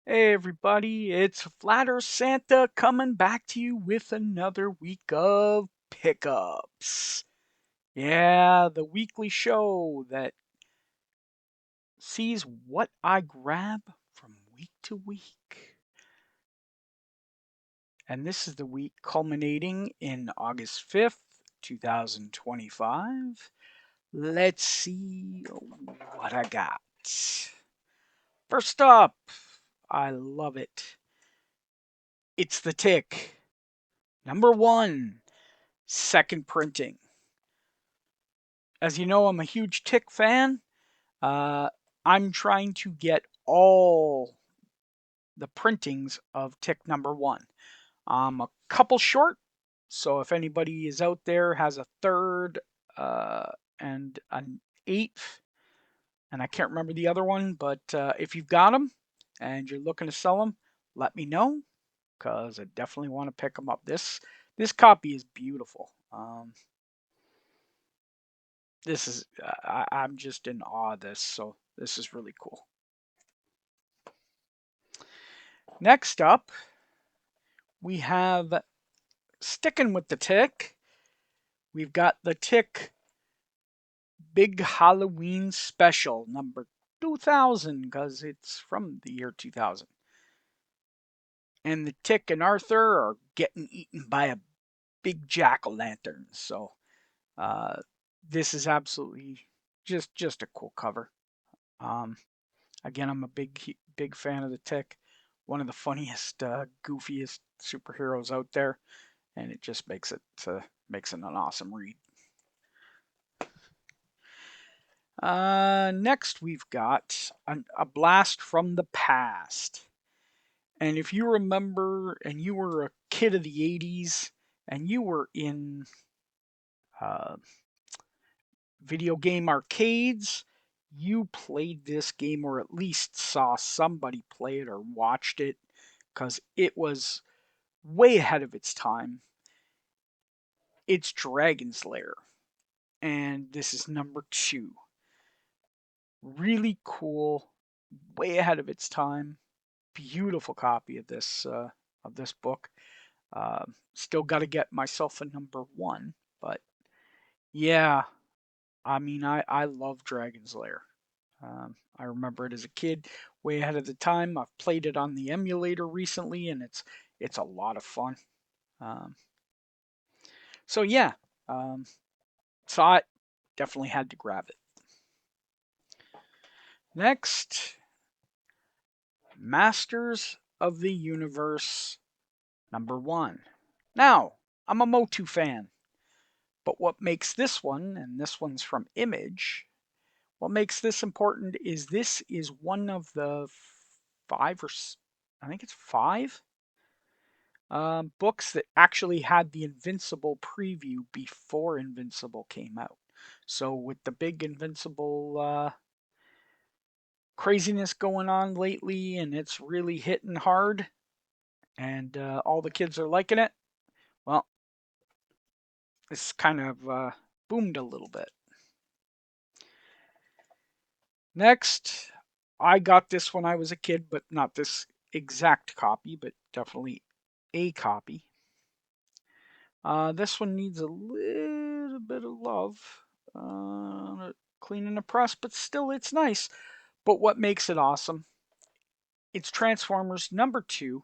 Hey everybody, it's Flatter Santa coming back to you with another week of pickups. Yeah, the weekly show that sees what I grab from week to week. And this is the week culminating in August 5th, 2025. Let's see what I got. First up, I love it. It's the Tick. Number one. Second printing. As you know, I'm a huge Tick fan. Uh, I'm trying to get all the printings of Tick number one. I'm a couple short, so if anybody is out there has a third and an eighth, and I can't remember the other one, but if you've got them and you're looking to sell them, let me know because I definitely want to pick them up. This copy is beautiful. This is I'm just in awe of this, so this is really cool. Next up, we have sticking with the Tick. We've got the Tick Big Halloween Special number 2000 because it's from the year 2000. And the Tick and Arthur are getting eaten by a big jack-o'-lantern. So uh, this is absolutely just a cool cover. Um, Again, I'm a big fan of the Tick, one of the funniest, goofiest superheroes out there, and it just makes it an awesome read. Next, we've got a blast from the past, and if you remember, and you were a kid of the '80s, and you were in uh, video game arcades, you played this game or at least saw somebody play it or watched it because it was way ahead of its time. It's Dragon's Lair, and this is number two. Really cool, way ahead of its time. Beautiful copy of this book. Still got to get myself a number one, but yeah, I mean, I love Dragon's Lair. I remember it as a kid, way ahead of the time. I've played it on the emulator recently, and it's a lot of fun. Um, so yeah, um, saw it, definitely had to grab it. Next, Masters of the Universe number one. Now, I'm a Motu fan, but what makes this one, and this one's from Image, what makes this important is this is one of the five or I think it's five books that actually had the Invincible preview before Invincible came out. So with the big Invincible craziness going on lately, and it's really hitting hard, and all the kids are liking it. Well, it's kind of boomed a little bit. Next, I got this when I was a kid, but not this exact copy, but definitely a copy. This one needs a little bit of love, cleaning the press, but still it's nice. But what makes it awesome? It's Transformers number two.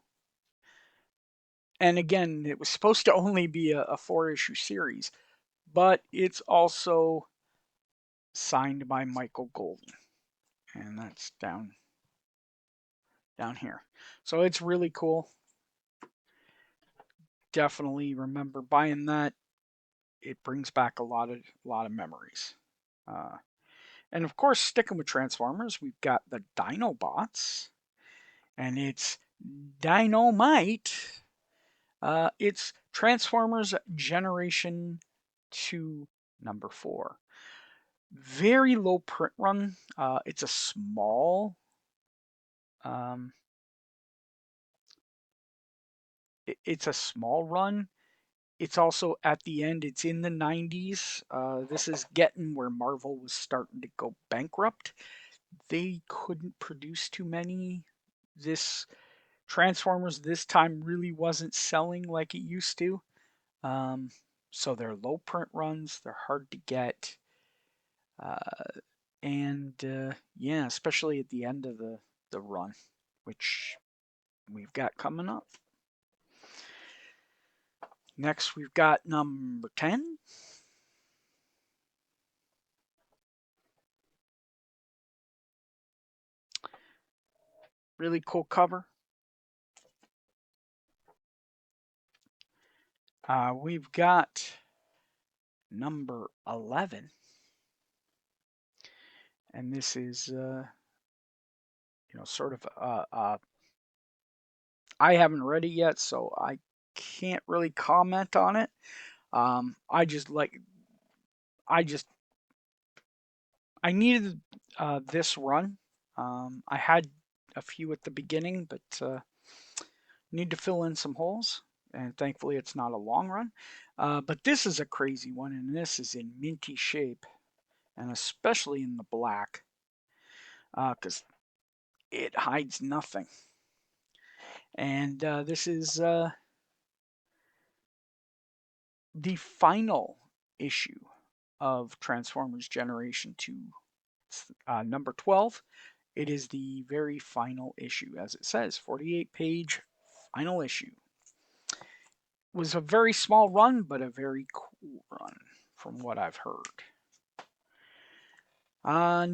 And again, it was supposed to only be a 4-issue series, but it's also signed by Michael Golden. And that's down here. So it's really cool. Definitely remember buying that. It brings back a lot of memories. Uh, and of course, sticking with Transformers, we've got the Dinobots, and it's Dynamite. It's Transformers Generation 2 number 4. Very low print run. It's a small um, it's a small run. It's also at the end, it's in the 90s. This is getting where Marvel was starting to go bankrupt. They couldn't produce too many this Transformers this time really wasn't selling like it used to. Um, so they're low print runs, they're hard to get. And yeah, especially at the end of the run, which we've got coming up. Next, we've got number 10. Really cool cover. We've got number 11. And this is, sort of, I haven't read it yet, so I can't really comment on it. I just like, I just, I needed this run. I had a few at the beginning, but need to fill in some holes. And thankfully, it's not a long run. But this is a crazy one, and this is in minty shape, and especially in the black, because it hides nothing. And this is the final issue of Transformers Generation 2. It's number 12. It is the very final issue, as it says, 48-page final issue. It was a very small run, but a very cool run, from what I've heard.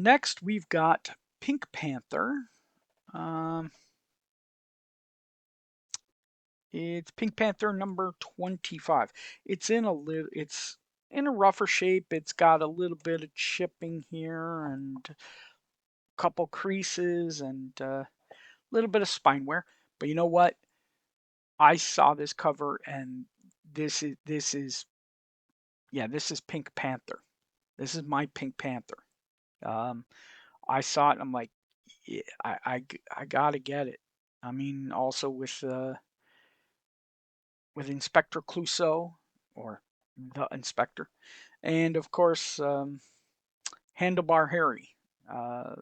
Next, we've got Pink Panther. It's Pink Panther number 25. It's in a rougher shape. It's got a little bit of chipping here and a couple creases and a little bit of spine wear. But you know what? I saw this cover and this is Pink Panther. This is my Pink Panther. Um, I saw it and I'm like, yeah, I gotta get it. I mean, also with Inspector Clouseau, or the Inspector, and of course Handlebar Harry, uh,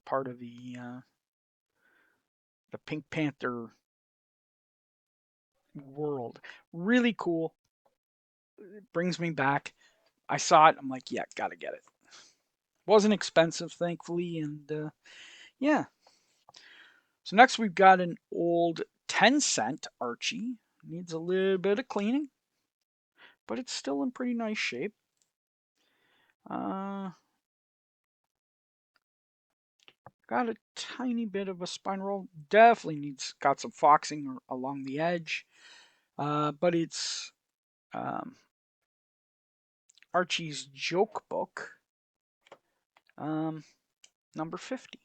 part of the Pink Panther world. Really cool. It brings me back. I saw it. I'm like, yeah, gotta get it. Wasn't expensive, thankfully, and yeah. So next we've got an old 10-cent Archie. Needs a little bit of cleaning, but it's still in pretty nice shape. Uh, got a tiny bit of a spine roll. Definitely got some foxing along the edge. But it's um, Archie's joke book, um, number 50.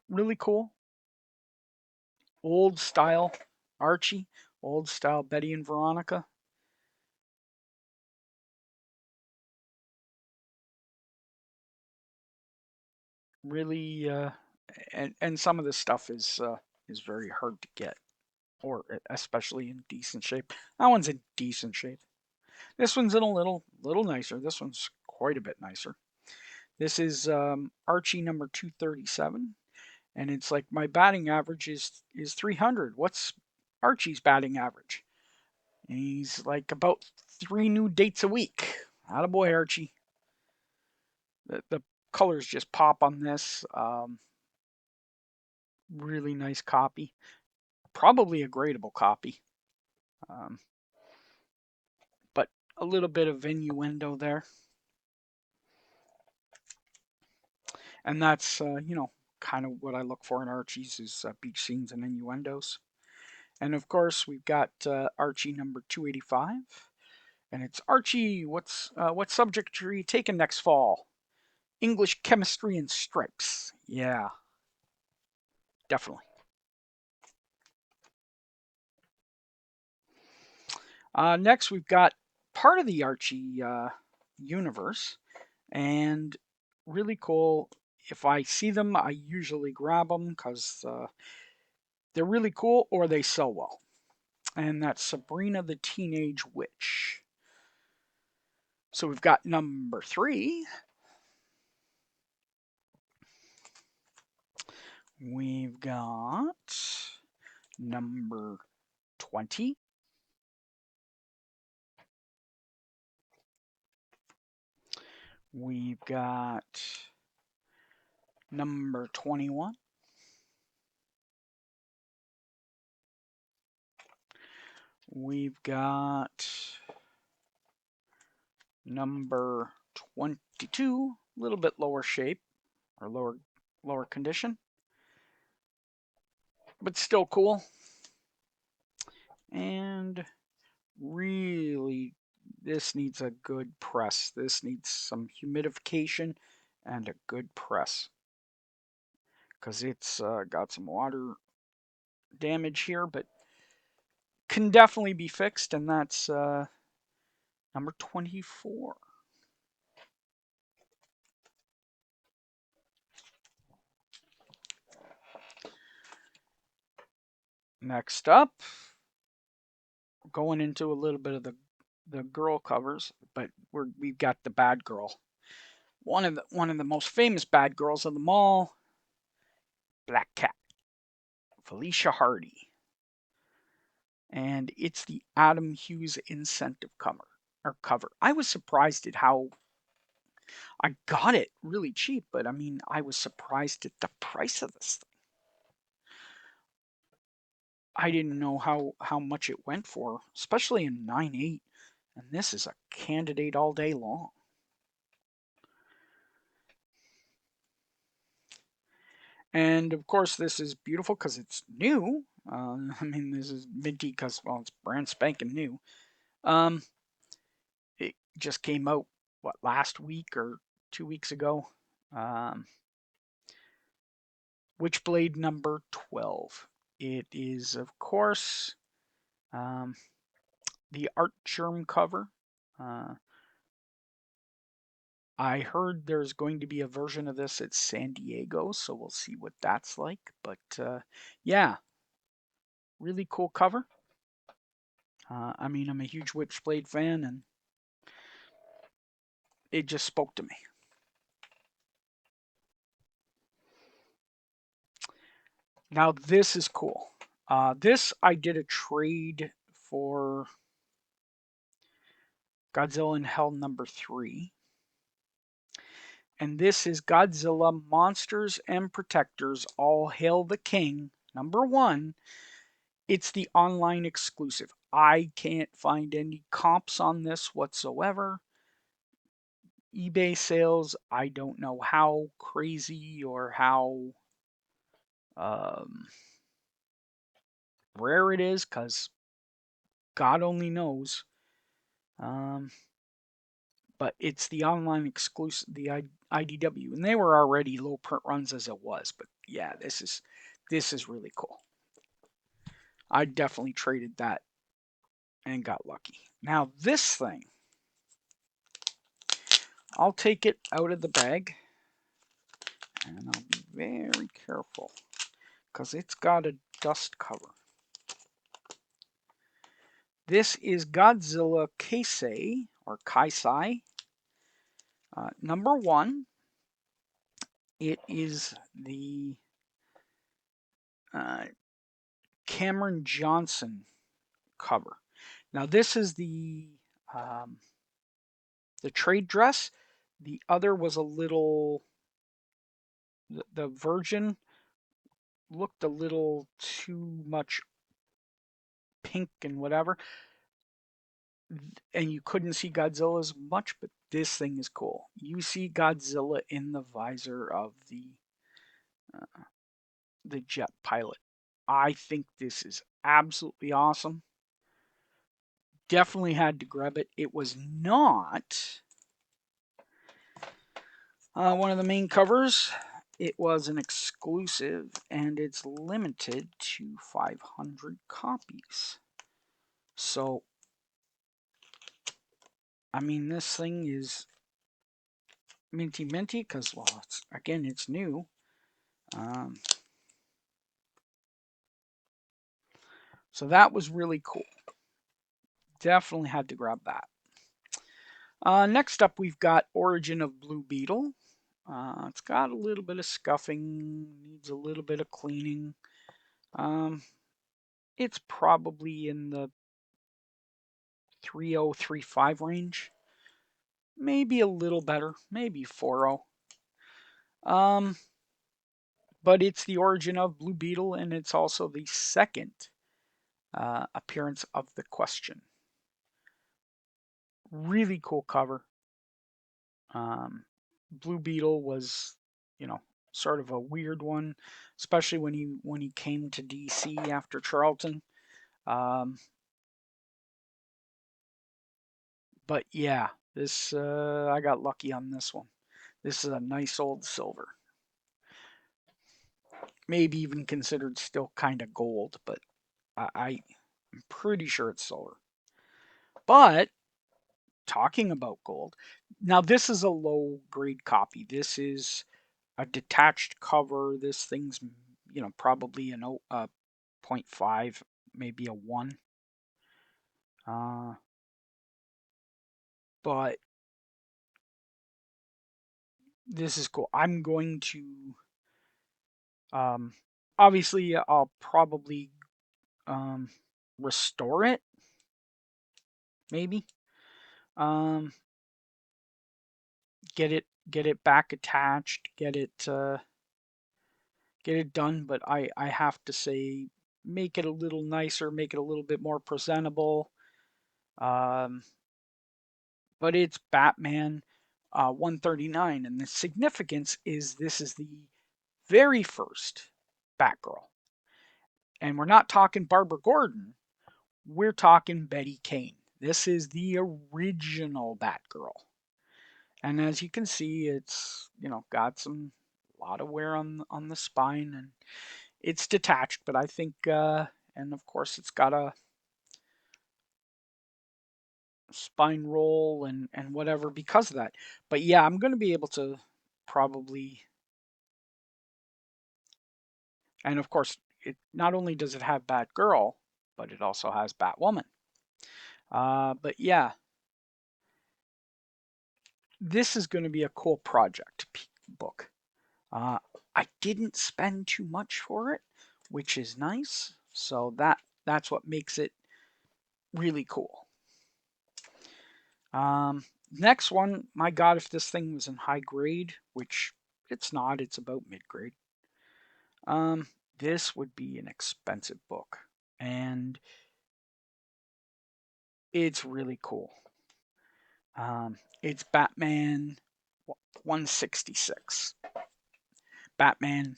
Really cool. Old style Archie, old style Betty and Veronica. Really, and some of this stuff is very hard to get, or especially in decent shape. That one's in decent shape. This one's in a little nicer. This one's quite a bit nicer. This is Archie number 237, and it's like my batting average is 300. What's Archie's batting average? And he's like about 3 new dates a week. Attaboy, Archie. The colors just pop on this. Really nice copy. Probably a gradable copy. Um, but a little bit of innuendo there. And that's, kind of what I look for in Archie's is beach scenes and innuendos. And of course, we've got Archie number 285. And it's Archie, what subject are you taking next fall? English, chemistry, and stripes. Yeah, definitely. Next, we've got part of the Archie universe, and really cool. If I see them, I usually grab them because they're really cool or they sell well. And that's Sabrina the Teenage Witch. So we've got number 3. We've got number 20. We've got number 21. We've got number 22, a little bit lower shape or lower condition, but still cool. And really, this needs a good press. This needs some humidification and a good press because it's got some water damage here, but can definitely be fixed, and that's number 24. Next up, going into a little bit of the girl covers, but we've got the bad girl. One of the most famous bad girls of them all, Black Cat, Felicia Hardy. And it's the Adam Hughes incentive cover. I was surprised at how I got it really cheap, but I mean, I was surprised at the price of this thing. I didn't know how much it went for, especially in 9.8, and this is a candidate all day long. And of course, this is beautiful because it's new. I mean, this is minty because, well, it's brand spanking new. It just came out, what, last week or 2 weeks ago? Witchblade number 12. It is, of course, the Art Germ cover. I heard there's going to be a version of this at San Diego, so we'll see what that's like. But yeah, really cool cover. I mean, I'm a huge Witchblade fan, and it just spoke to me. Now, this is cool. This I did a trade for Godzilla in Hell number 3. And this is Godzilla Monsters and Protectors All Hail the King number 1. It's the online exclusive. I can't find any comps on this whatsoever. eBay sales, I don't know how crazy or how rare it is, because God only knows. But it's the online exclusive, the IDW, and they were already low print runs as it was. But yeah, this is really cool. I definitely traded that and got lucky. Now this thing, I'll take it out of the bag, and I'll be very careful because it's got a dust cover. This is Godzilla Keisei, or Kaisai, number 1. It is the Cameron Johnson cover. Now this is the trade dress. The other was a little. The Virgin looked a little too much pink and whatever, and you couldn't see Godzilla as much. But this thing is cool. You see Godzilla in the visor of the jet pilot. I think this is absolutely awesome. Definitely had to grab it. It was not one of the main covers. It was an exclusive, and it's limited to 500 copies. So, I mean, this thing is minty because, well, it's new. So that was really cool. Definitely had to grab that. Next up, we've got Origin of Blue Beetle. It's got a little bit of scuffing, needs a little bit of cleaning. Um, it's probably in the 3035 range, maybe a little better, maybe 40. Um, but it's the origin of Blue Beetle, and it's also the second appearance of the Question. Really cool cover. Blue Beetle was, you know, sort of a weird one, especially when he came to DC after Charlton. Um, but yeah, this I got lucky on this one. This is a nice old silver, maybe even considered still kind of gold, but I'm pretty sure it's silver. But talking about gold, now this is a low grade copy. This is a detached cover. This thing's, probably an zero point 0.5, maybe a 1. Uh, but this is cool. I'm going to, um, obviously, I'll probably um, restore it, maybe. Um, get it back attached, get it done. But I have to say, make it a little nicer, make it a little bit more presentable. Um, but it's Batman 139, and the significance is this is the very first Batgirl, and we're not talking Barbara Gordon, we're talking Betty Kane. This is the original Batgirl, and as you can see, it's got some a lot of wear on the spine, and it's detached, but I think, and of course, it's got a spine roll and whatever because of that. But yeah, I'm going to be able to probably, and of course, it not only does it have Batgirl, but it also has Batwoman. But yeah, this is going to be a cool project book. Uh, I didn't spend too much for it, which is nice. So that's what makes it really cool. Next one, my God, if this thing was in high grade, which it's not, it's about mid grade. This would be an expensive book, and it's really cool. It's Batman 166. Batman,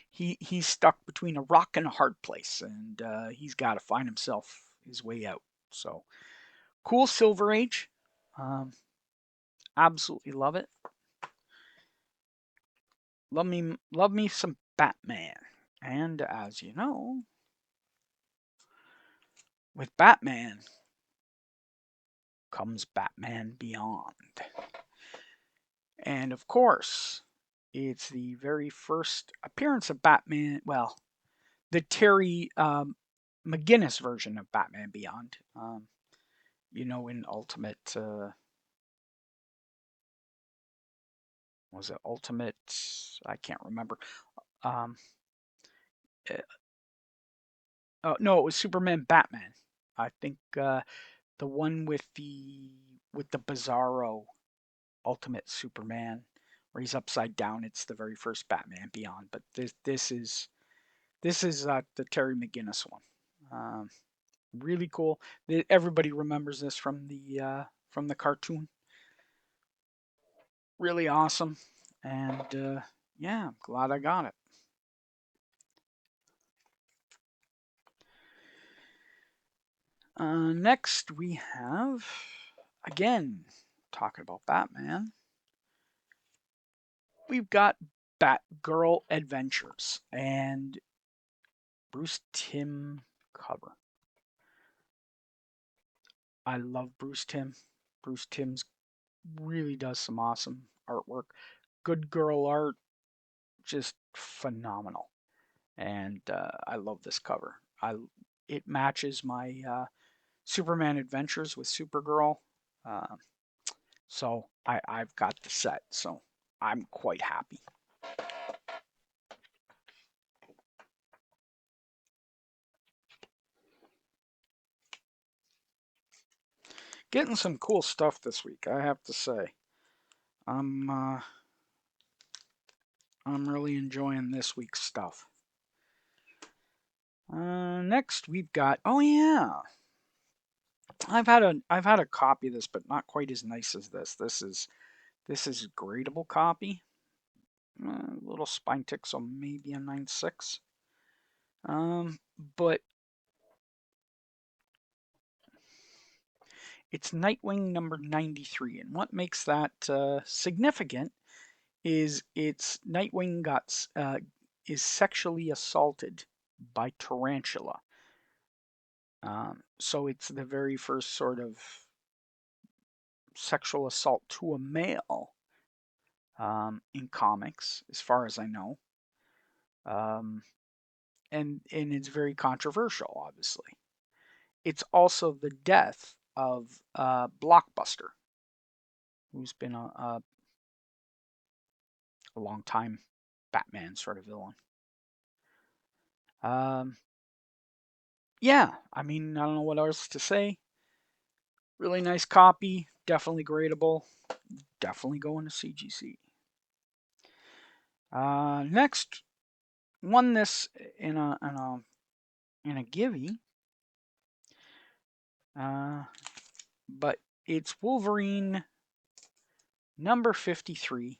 he's stuck between a rock and a hard place, and he's got to find his way out. So cool, Silver Age. Um, Absolutely love it. Love me some Batman. And as you know, with Batman comes Batman Beyond. And of course, it's the very first appearance of Batman. Well, the Terry McGinnis version of Batman Beyond. In Ultimate, was it Ultimate? I can't remember. Um, uh, oh no, it was Superman Batman. I think the one with the Bizarro Ultimate Superman, where he's upside down. It's the very first Batman Beyond, but this is the Terry McGinnis one. Really cool. Everybody remembers this from the cartoon. Really awesome, and yeah, I'm glad I got it. Next we have, again, talking about Batman. We've got Batgirl Adventures and Bruce Timm cover. I love Bruce Timm. Bruce Timm's really does some awesome artwork. Good girl art, just phenomenal. And I love this cover. It matches my Superman Adventures with Supergirl. Uh, so I've got the set. So I'm quite happy. Getting some cool stuff this week, I have to say. I'm uh, I'm really enjoying this week's stuff. Next we've got, oh yeah, I've had a copy of this, but not quite as nice as this. This is a gradable copy. Little spine tick, so maybe a 9.6. But it's Nightwing number 93, and what makes that significant is it's Nightwing is sexually assaulted by Tarantula. So it's the very first sort of sexual assault to a male in comics, as far as I know. Um, and it's very controversial, obviously. It's also the death of Blockbuster, who's been a long time Batman sort of villain. Um, yeah, I mean, I don't know what else to say. Really nice copy, definitely gradable, definitely going to CGC. Next, won this in a givey, but it's Wolverine number 53.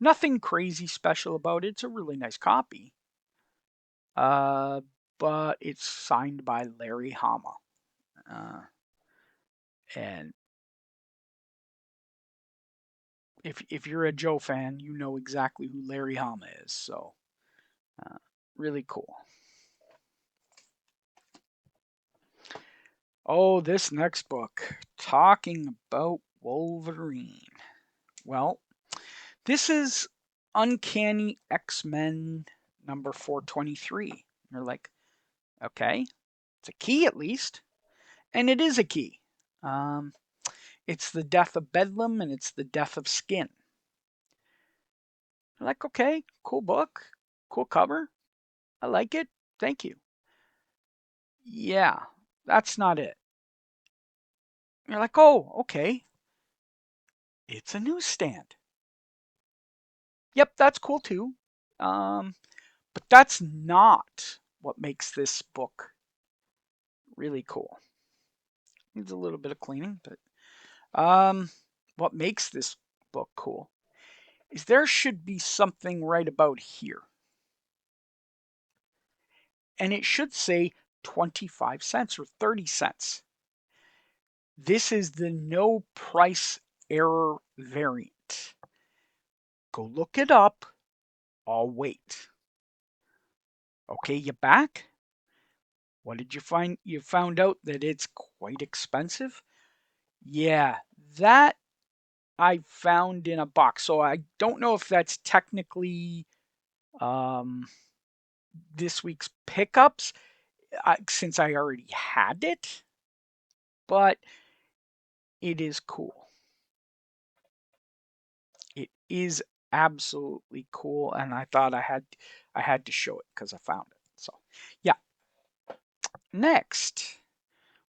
Nothing crazy special about it. It's a really nice copy. Uh, but it's signed by Larry Hama. And if you're a Joe fan, you know exactly who Larry Hama is. So, uh, really cool. Oh, this next book, talking about Wolverine. Well, this is Uncanny X-Men number 423. You're like, okay, it's a key at least. And it is a key. Um, it's the death of Bedlam and it's the death of Skin. You're like, okay, cool book, cool cover. I like it. Thank you. Yeah, that's not it. You're like, oh, okay. It's a newsstand. Yep, that's cool too. Um, but that's not what makes this book really cool. Needs a little bit of cleaning, but what makes this book cool is there should be something right about here. And it should say 25 cents or 30 cents. This is the no price error variant. Go look it up. I'll wait. Okay, you back? What did you find? You found out that it's quite expensive? Yeah, that I found in a box. So I don't know if that's technically um, this week's pickups since I already had it, but it is cool. It is absolutely cool, and I thought I had to show it because I found it. So yeah. Next,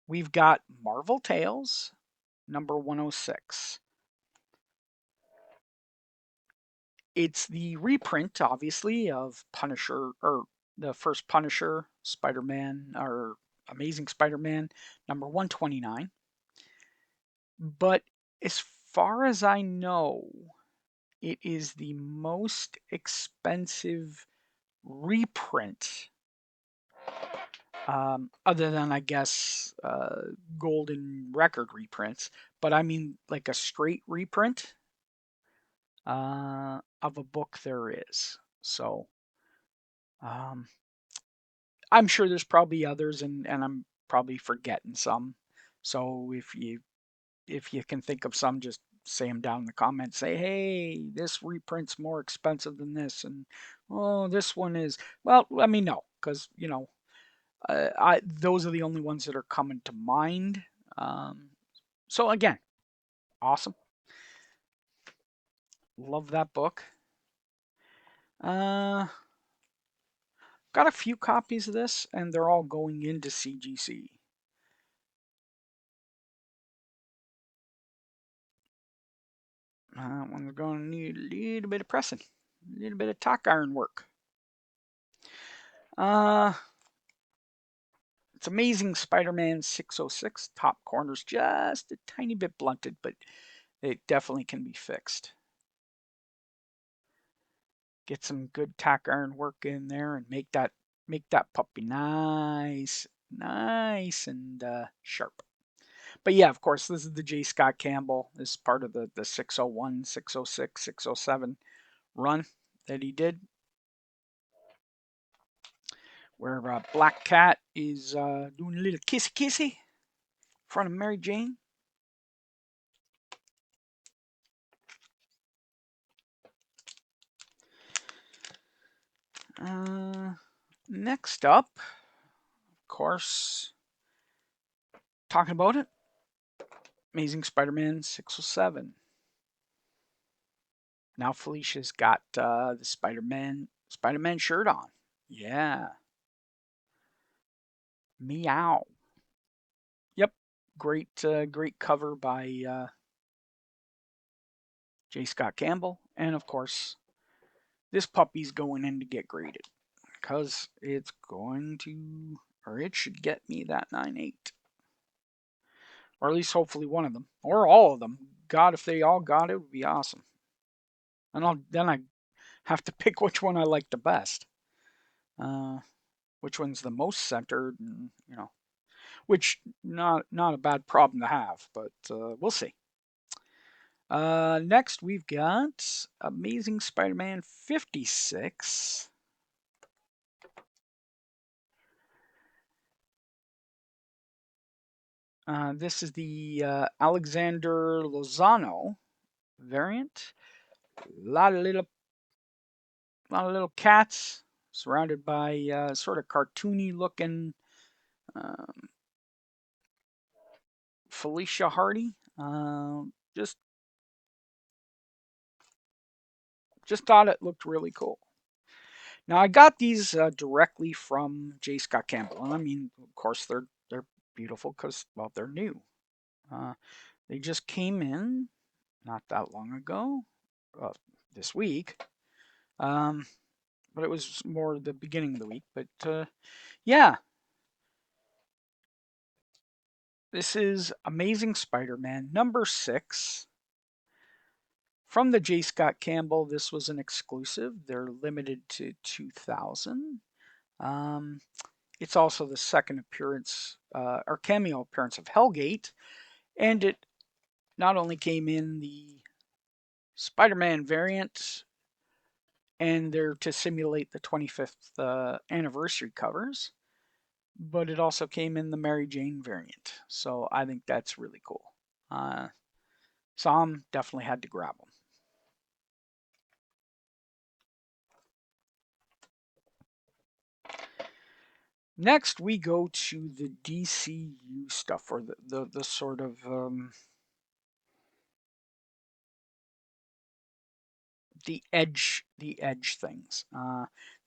we've got Marvel Tales number 106. It's the reprint, obviously, of Punisher, or the first Punisher, Spider-Man, or Amazing Spider-Man, number 129. But as far as I know, it is the most expensive reprint, other than, I guess, Golden Record reprints. But I mean, like a straight reprint of a book there is. So, um, I'm sure there's probably others, and I'm probably forgetting some. So if you can think of some, just say them down in the comments. Say, hey, this reprint's more expensive than this, and oh, this one is. Well, let me know, because those are the only ones that are coming to mind. So again, awesome. Love that book. Uh, got a few copies of this, and they're all going into CGC. One's going to need a little bit of pressing, a little bit of tack iron work. It's Amazing Spider-Man 606. Top corner's just a tiny bit blunted, but it definitely can be fixed. Get some good tack iron work in there and make that puppy nice and sharp. But yeah, of course, this is the J. Scott Campbell. This is part of the 601, 606, 607 run that he did, where Black Cat is doing a little kissy kissy in front of Mary Jane. Next up, of course, talking about it, Amazing Spider-Man 607. Now Felicia's got the Spider-Man shirt on. Yeah. Meow. Yep. Great cover by J. Scott Campbell. And of course, this puppy's going in to get graded. Because it's going to, or it should get me that 9.8. Or at least hopefully one of them. Or all of them. God, if they all got it, it would be awesome. And then I have to pick which one I like the best. Which one's the most centered, and, which not a bad problem to have, but we'll see. Next, we've got Amazing Spider-Man 56. This is the Alexander Lozano variant. A lot of little cats surrounded by sort of cartoony looking Felicia Hardy. Just thought it looked really cool. Now I got these directly from J. Scott Campbell, and I mean, of course, they're beautiful because, well, they're new. They just came in not that long ago, this week. But it was more the beginning of the week. But yeah, this is Amazing Spider-Man number 6 from the J. Scott Campbell. This was an exclusive. They're limited to 2,000. It's also the second appearance or cameo appearance of Hellgate, and it not only came in the Spider-Man variant, and they're to simulate the 25th anniversary covers, but it also came in the Mary Jane variant. So I think that's really cool. Some definitely had to grab them. Next, we go to the DCU stuff, or the sort of the edge things.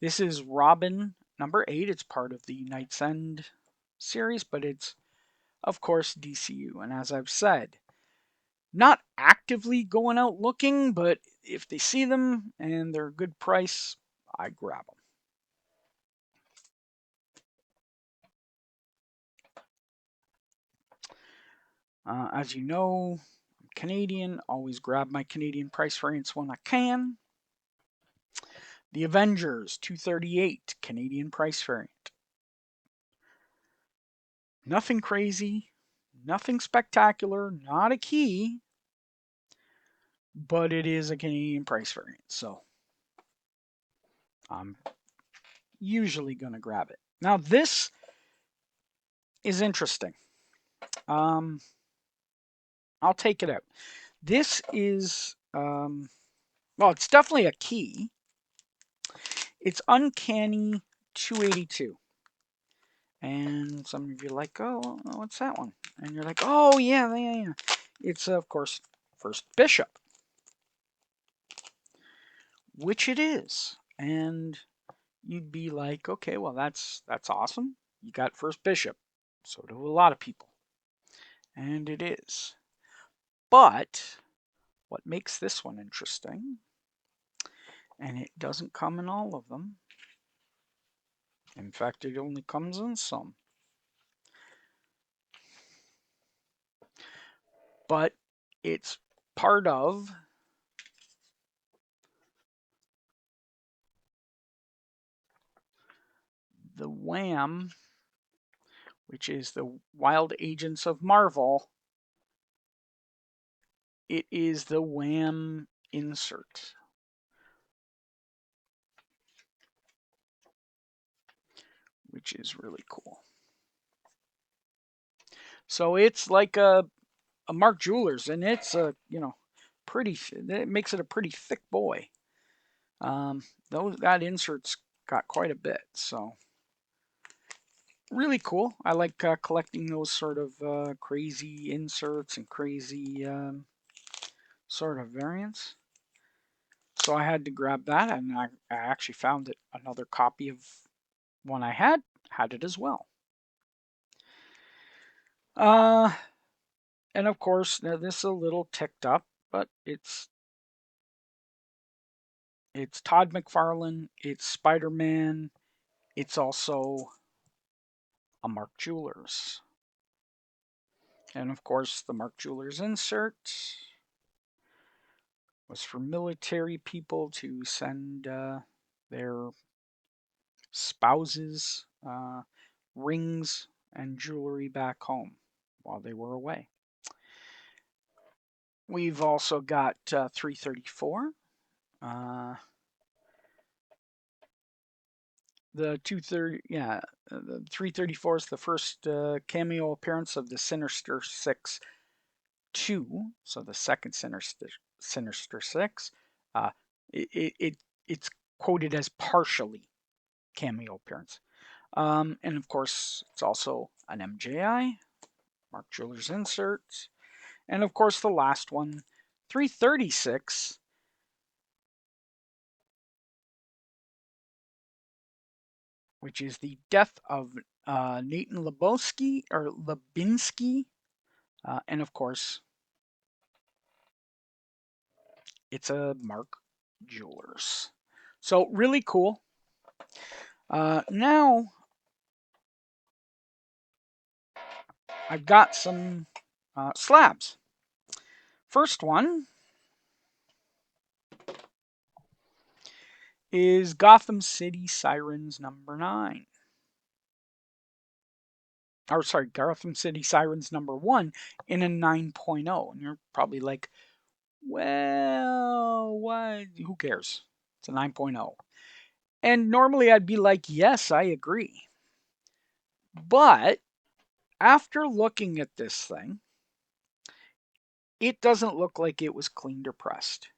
This is Robin number 8. It's part of the Night's End series, but it's of course DCU. And as I've said, not actively going out looking, but if they see them and they're a good price, I grab them. As you know, I'm Canadian, always grab my Canadian price variants when I can. The Avengers 238 Canadian price variant. Nothing crazy, nothing spectacular, not a key, but it is a Canadian price variant, so I'm usually going to grab it. Now, this is interesting. I'll take it out. This is, well, it's definitely a key. It's Uncanny 282. And some of you are like, oh, what's that one? And you're like, oh, yeah. It's, of course, First Bishop. which it is. And you'd be like, okay, well that's awesome. You got first bishop. So do a lot of people. And it is. But what makes this one interesting, and it doesn't come in all of them. In fact, it only comes in some. But it's part of the WAM, which is the Wild Agents of Marvel. It is the WAM insert, which is really cool. So it's like a Mark Jewelers, and it's a pretty. It makes it a pretty thick boy. That insert's got quite a bit, so really cool. I like collecting those sort of crazy inserts and crazy sort of variants. So I had to grab that, and I actually found it. Another copy of one I had it as well. Uh, and of course, now this is a little ticked up, but it's Todd McFarlane, it's Spider-Man, it's also a Mark Jewelers. And of course, the Mark Jewelers insert was for military people to send their spouses rings and jewelry back home while they were away. We've also got 334. The 230, yeah, the 334 is the first cameo appearance of the Sinister Six 2, so the second Sinister Six. Uh, it's quoted as partially cameo appearance. And of course, it's also an MJI, Mark Jewelers inserts. And of course, the last one, 336, which is the death of Nathan Lubinsky. And of course, it's a Mark Jewelers. So really cool. Now, I've got some slabs. First one is Gotham City Sirens number 9. Or sorry, Gotham City Sirens number 1 in a 9.0. And you're probably like, well, what? Who cares? It's a 9.0. And normally I'd be like, yes, I agree. But after looking at this thing, it doesn't look like it was cleaned or pressed.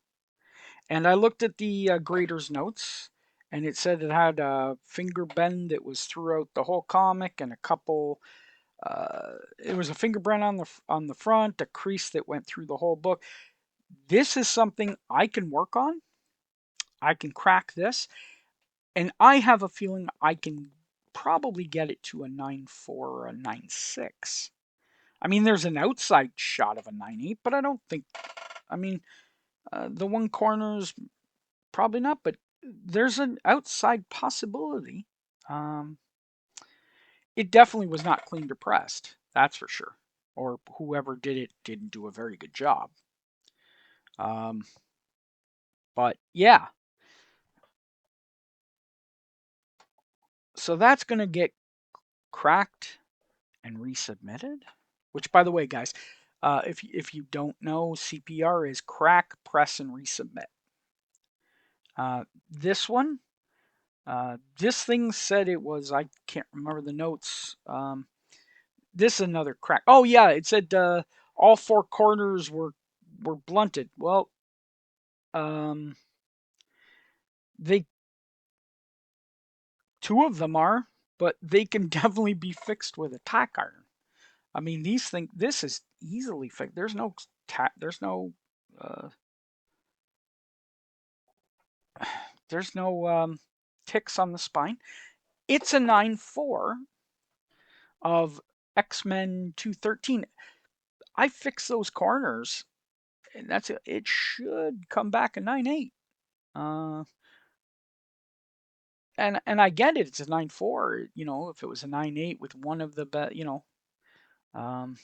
And I looked at the grader's notes, and it said it had a finger bend that was throughout the whole comic, and a couple. It was a finger bend on the front, a crease that went through the whole book. This is something I can work on. I can crack this, and I have a feeling I can probably get it to a 9.4 or a 9.6. I mean, there's an outside shot of a 9.8, but I don't think. I mean, the one corner's probably not, but there's an outside possibility. Um, it definitely was not cleaned or pressed, that's for sure. Or whoever did it didn't do a very good job. Um, but yeah, so that's going to get cracked and resubmitted. Which, by the way, guys, if you don't know, CPR is crack, press, and resubmit. This one, this thing said it was, I can't remember the notes. This is another crack. Oh yeah, it said all four corners were blunted. Well, they two of them are, but they can definitely be fixed with a tack iron. I mean, these things. This is easily fixed. There's no tack. There's no. There's no ticks on the spine. It's a 9.4 of X-Men 213. I fixed those corners, and that's it. It should come back a 9.8. Uh, and I get it. It's a 9.4. You know, if it was a 9.8 with one of the um,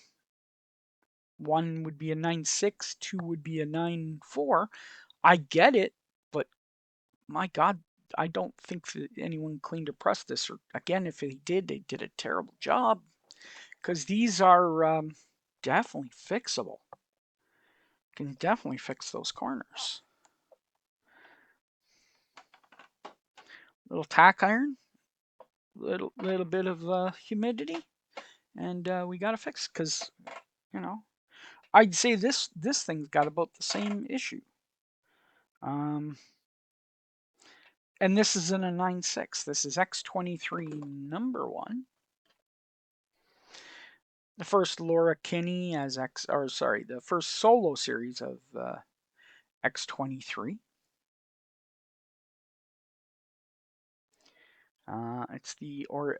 one would be a 9.6, two would be a 9.4. I get it, but my God, I don't think that anyone cleaned or pressed this. Or again, if they did a terrible job, because these are definitely fixable. Can definitely fix those corners. Little tack iron, little bit of humidity, and we got to fix. Because you know, I'd say this thing's got about the same issue. Um, and this is in a 9.6. This is X23 number 1. The first Laura Kinney as the first solo series of X23. It's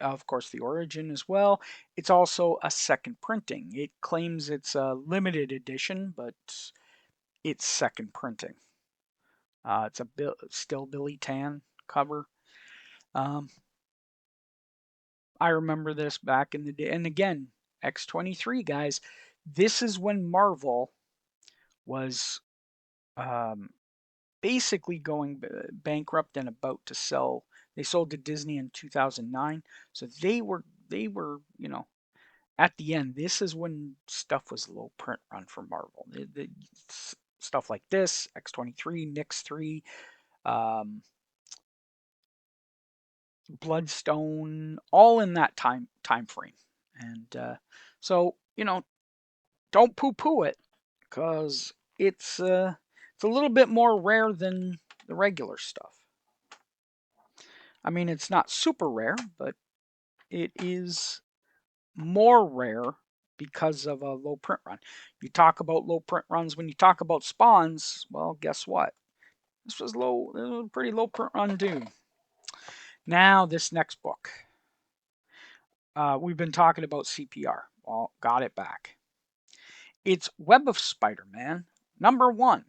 of course the origin as well. It's also a second printing. It claims it's a limited edition, but it's second printing. It's a still Billy Tan cover. Um, I remember this back in the day, and again, X23 guys. This is when Marvel was um, basically going bankrupt and about to sell. They sold to Disney in 2009, so they were at the end. This is when stuff was low print run for Marvel. Stuff like this, X23, Nyx 3, um, Bloodstone, all in that time frame. And so don't poo-poo it, because it's a little bit more rare than the regular stuff. I mean, it's not super rare, but it is more rare because of a low print run. You talk about low print runs when you talk about spawns. Well, guess what? This was low, this was a pretty low print run too. Now this next book, we've been talking about CPR. Well, got it back. It's Web of Spider-Man number 1.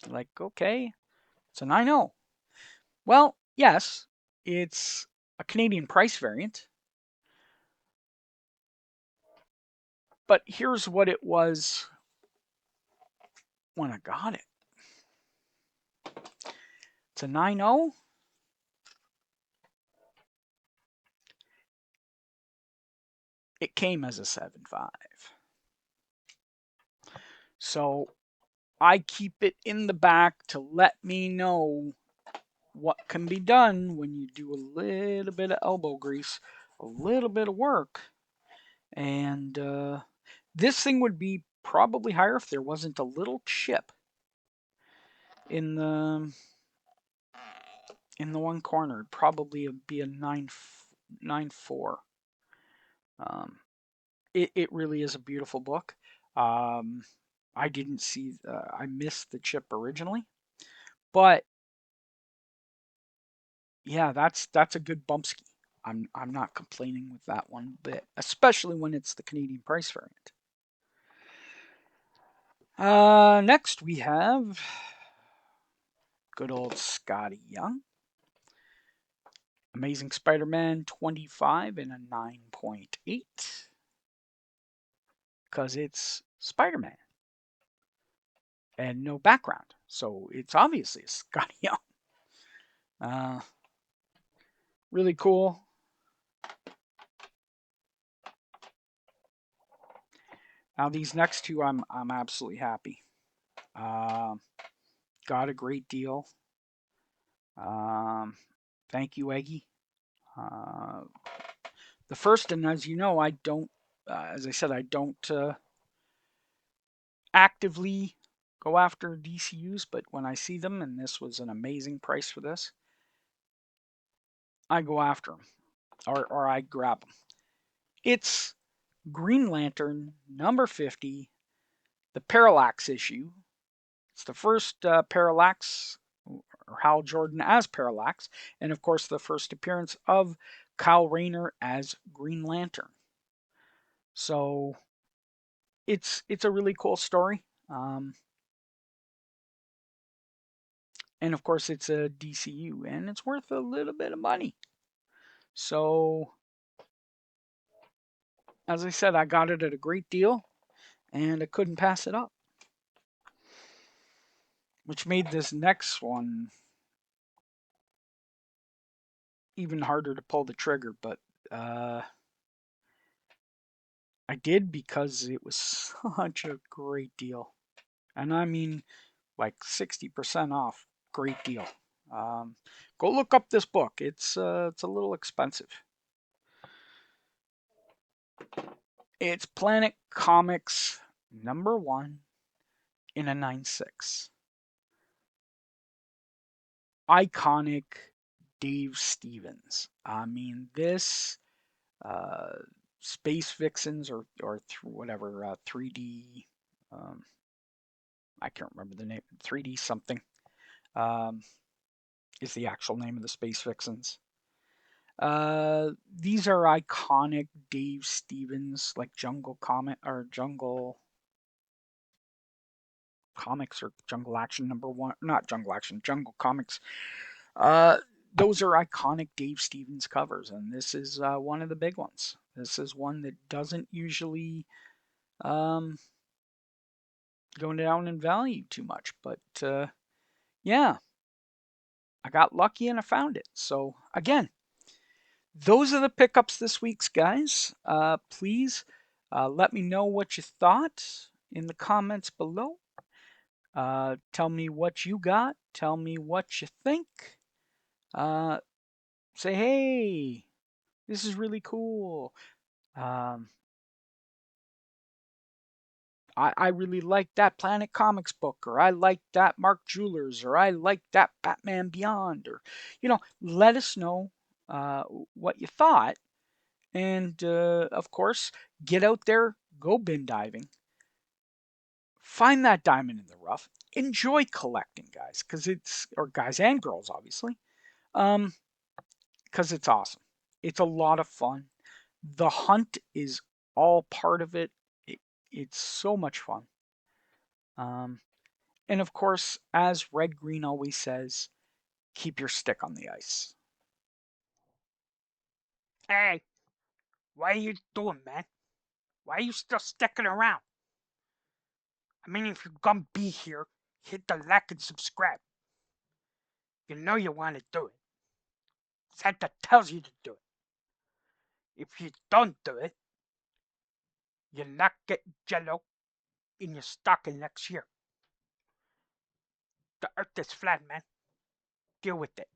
Like, okay, it's a 9.0. Well, yes, it's a Canadian price variant. But here's what it was when I got it. It's a 9.0. It came as a 7.5. So I keep it in the back to let me know what can be done when you do a little bit of elbow grease, a little bit of work. And this thing would be probably higher if there wasn't a little chip in the one corner. It'd probably be a 9.4. It really is a beautiful book. I didn't see, I missed the chip originally, but yeah, that's a good bumpski. I'm not complaining with that one bit, especially when it's the Canadian price variant. Next we have good old Scotty Young. Amazing Spider-Man 25 and a 9.8 because it's Spider-Man and no background, so it's obviously a Scotty Young. Really cool. Now these next two, I'm absolutely happy. Got a great deal. Thank you, Eggy. The first, and as you know, I don't, as I said, I don't actively go after DCUs, but when I see them, and this was an amazing price for this, I go after them, or I grab them. It's Green Lantern number 50, the Parallax issue. It's the first Parallax or Hal Jordan as Parallax, and of course the first appearance of Kyle Rayner as Green Lantern. So it's a really cool story. And of course it's a DCU and it's worth a little bit of money. So as I said, I got it at a great deal and I couldn't pass it up. Which made this next one even harder to pull the trigger, but I did because it was such a great deal. And I mean like 60% off. Great deal. Go look up this book. It's a little expensive. It's Planet Comics #1 in a 9.6. Iconic Dave Stevens. I mean, this uh, Space Vixens or whatever 3D. Um, I can't remember the name. 3D something um, is the actual name of the Space Vixens. These are iconic Dave Stevens, like Jungle Comic or Jungle Comics or Jungle Action #1, not Jungle Action, Jungle Comics. Uh, those are iconic Dave Stevens covers, and this is one of the big ones. This is one that doesn't usually um, go down in value too much, but yeah, I got lucky and I found it. So again, those are the pickups this week's guys. Please let me know what you thought in the comments below. Tell me what you got. Tell me what you think. Uh, say, hey, this is really cool. Um, I really like that Planet Comics book, or I like that Mark Jewelers, or I like that Batman Beyond, or, let us know uh, what you thought. And of course, get out there, go bin diving, find that diamond in the rough, enjoy collecting, guys, or guys and girls, obviously, because it's awesome. It's a lot of fun. The hunt is all part of it. It's so much fun. Um, and of course, as Red Green always says, keep your stick on the ice. Hey, what are you doing, man? Why are you still sticking around? I mean, if you're gonna be here, hit the like and subscribe. You know you want to do it. Santa tells you to do it. If you don't do it, you're not getting jello in your stocking next year. The earth is flat, man. Deal with it.